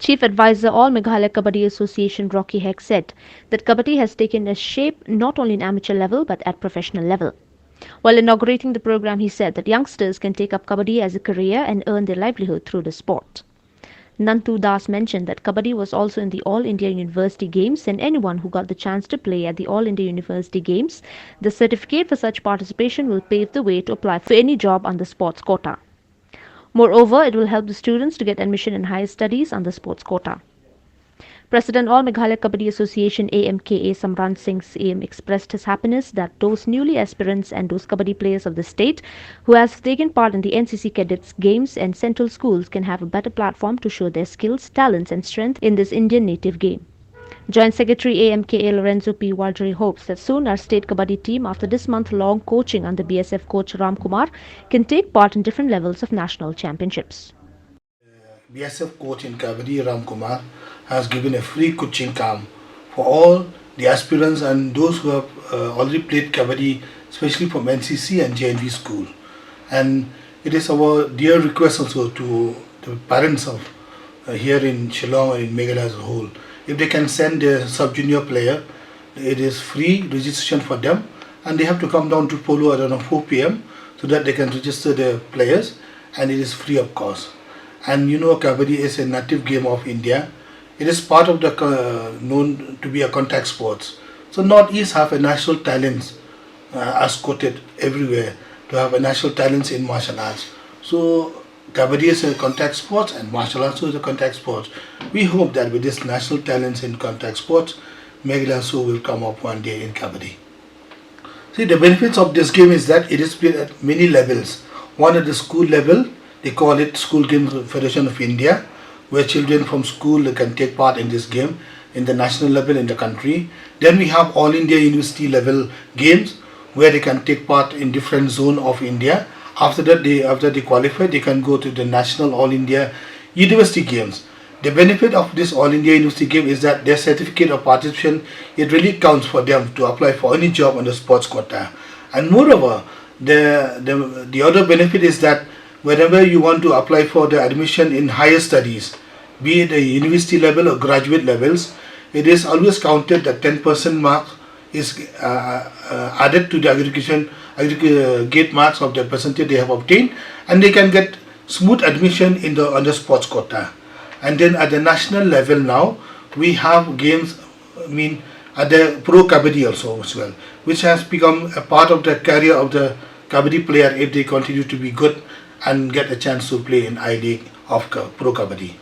Chief Advisor All Meghalaya Kabbadi Association Rocky Heck said that Kabbadi has taken a shape not only in amateur level but at professional level. While inaugurating the program, he said that youngsters can take up Kabbadi as a career and earn their livelihood through the sport. Nantu Das mentioned that Kabbadi was also in the All India University Games, and anyone who got the chance to play at the All India University Games, the certificate for such participation will pave the way to apply for any job on the sports quota. Moreover, it will help the students to get admission in higher studies on the sports quota. President All Meghalaya Kabbadi Association AMKA Samran Singh AM expressed his happiness that those newly aspirants and those Kabbadi players of the state who has taken part in the NCC Cadets Games and Central Schools can have a better platform to show their skills, talents and strength in this Indian native game. Joint Secretary AMKA Lorenzo P. Waldry hopes that soon our state Kabbadi team, after this month-long coaching under BSF coach Ram Kumar, can take part in different levels of national championships. BSF coach in Kabbadi Ram Kumar has given a free coaching camp for all the aspirants and those who have already played Kabbadi, especially from NCC and JNV school. And it is our dear request also to the parents of here in Shillong and in Meghalaya as a whole. If they can send a sub-junior player, it is free registration for them and they have to come down to Polo at around 4 p.m. so that they can register their players, and it is free of cost. And you know, Kabbadi is a native game of India. It is part of the known to be a contact sports. So Northeast have a national talents as quoted everywhere to have a national talents in martial arts. So Kabbadi is a contact sports and martial arts is a contact sports. We hope that with this national talents in contact sports, Meghalaya will come up one day in Kabbadi. See, the benefits of this game is that it is played at many levels. One at the school level, they call it School Games Federation of India, where children from school can take part in this game in the national level in the country. Then we have All India University level games, where they can take part in different zone of India. After that, after they qualify, they can go to the national All India University Games. The benefit of this All India University Game is that their certificate of participation, it really counts for them to apply for any job on the sports quota. And moreover, the other benefit is that whenever you want to apply for the admission in higher studies, be it the university level or graduate levels, it is always counted that 10% mark is added to the aggregate marks of the percentage they have obtained, and they can get smooth admission in on the sports quota. And then at the national level now, we have games, at the Pro Kabbadi also as well, which has become a part of the career of the Kabbadi player if they continue to be good and get a chance to play in I-League of Pro Kabbadi.